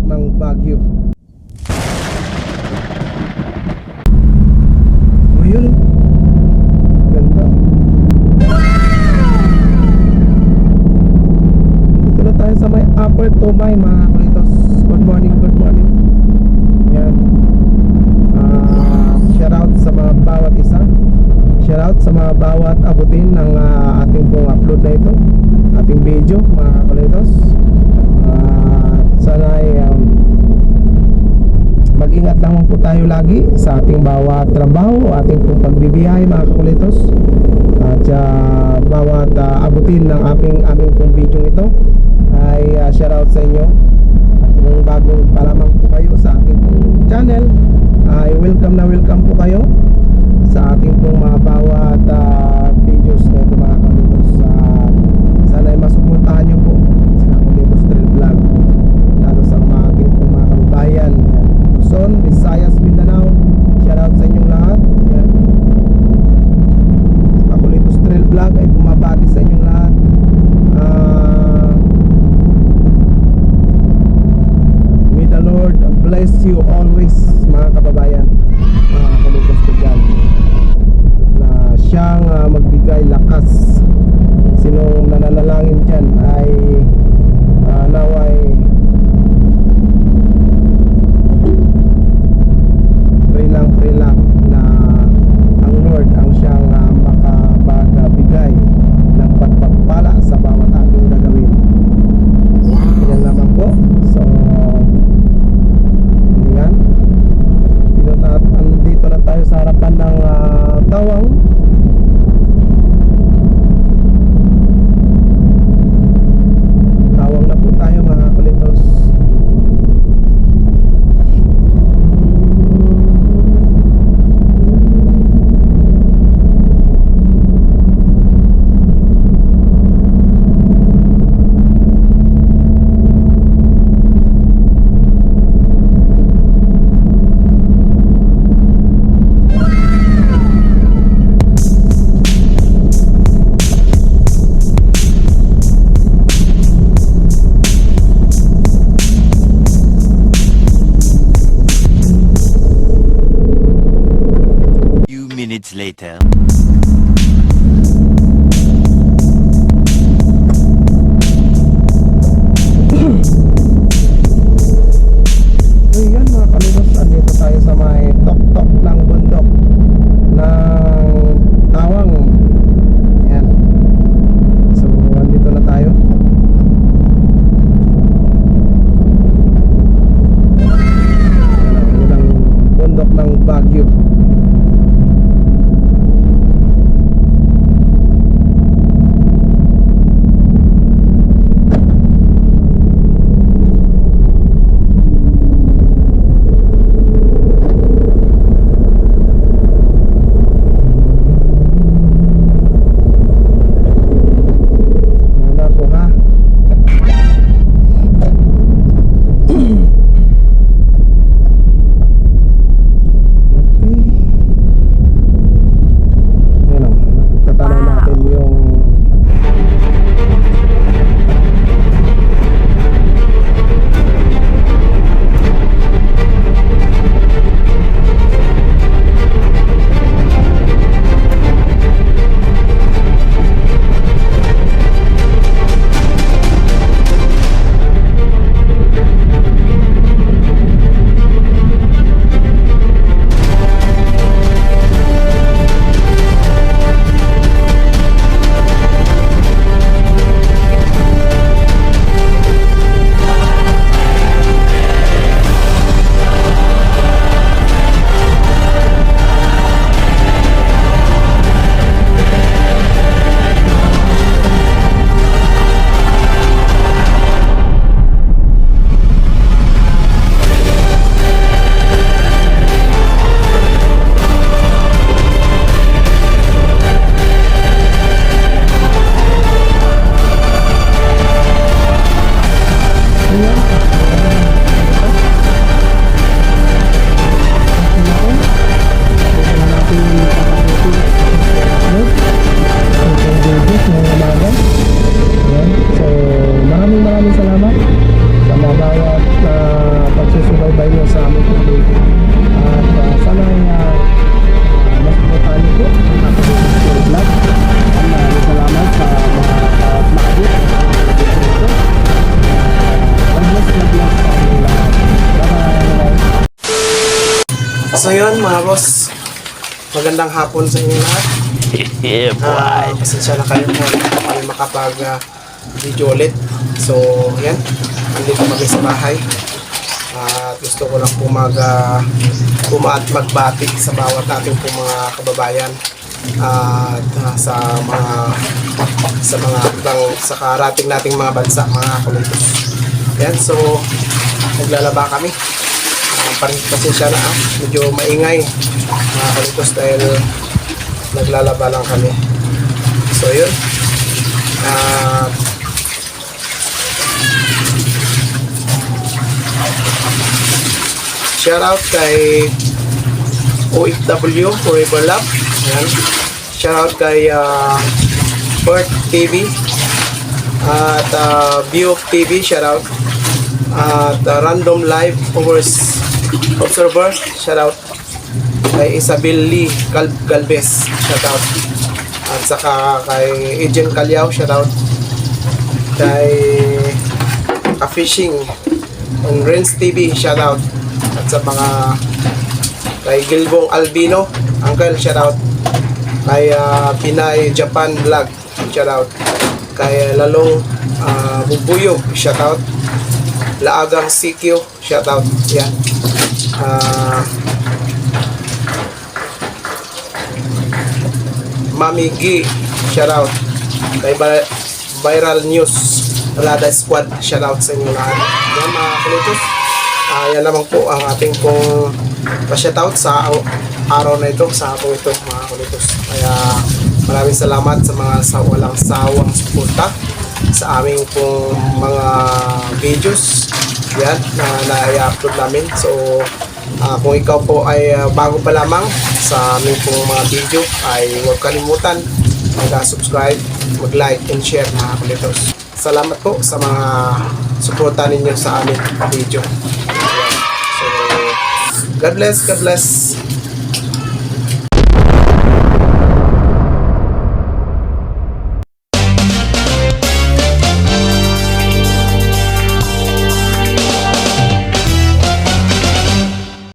ng Baguio. O yun, ganda. Dito na tayo sa may Upper Tumay mga kulitos. Good morning, good morning. Yan. Shout out sa mga bawat isa. Shout out sa mga bawat abutin ng ating pong upload na ito, ating video mga kulitos. Sana ay mag-ingat lang po tayo lagi sa ating bawat trabaho, ating pong pagbibiyahe mga kulitos. At bawat abutin ng aming pong video ito ay shout out sa inyo. At kung bago pa lamang po kayo sa ating pong channel, ay welcome na welcome po kayo sa ating pong mga bawat videos na ito mga kulitos. Sana ay masuportahan nyo po sa Kulitos Trail Vlog, lalo sa mga ating pong mga kababayan Luzon, Visayas, Mindanao. Shout out sa inyong lahat. Yan. Sa Kulitos Trail Vlog ay bumabati sa inyong lahat. May the Lord bless you always mga kababayan, mga Kulitos ko dyan, na siyang magbigay lakas. Sinong nananalangin dyan ay naway pray lang na ang Lord ang siyang makapagbigay ng pagpapala sa bawat ating gagawin. Yan naman po. So yan, dito na tayo sa harapan ng Tawang. Tawang na po tayo mga kulitos. Minutes later. So yan mga kaludos, andito tayo sa may tok-tok ng bundok ng Tawang. Yan. So andito na tayo. Yan ang bundok ng Baguio. So yun mga boss, magandang hapon sa inyo lahat. Pasensya na kayo kung kami makapag-video ulit. So yan, nandito kami sa bahay. At gusto ko lang po magbati sa bawat ating po mga kababayan at sa karating nating mga bansa, mga kulitos. Yan, so naglalaba kami. Pasensya na, medyo maingay mga kulitos dahil naglalaba lang kami. So yun, shout out kay OFW Forever Love. Ayan. Shout out kay Bert TV at View TV, shout out. At Random Live Observer, shout out. Kay Isabel Lee Galvez, shout out. At saka kay Agent Calyaw, shout out. Kay Ka-Fishing on Renz TV, shout out. At sa mga kay Gilbong Albino, Uncle, shout out. Kay Pinay Japan Vlog, shout out. Kay Lalong Bubuyog, shout out. Laagang CQ, shout out. Yan. Mami G, shout out. Kay Viral News Rada Squad, shout out sa inyo lahat. Yan mga kulitos. Yan naman po ang ating pong pa-shoutout sa araw na ito, sa hapong ito mga kulitos. Kaya maraming salamat sa mga walang sawang suporta sa aming pong mga videos yan na na-upload namin. So kung ikaw po ay bago pa lamang sa aming pong mga video, ay huwag kalimutan mag-subscribe, mag-like and share mga kulitos. Salamat po sa mga suporta ninyo sa aming video. So God bless, God bless.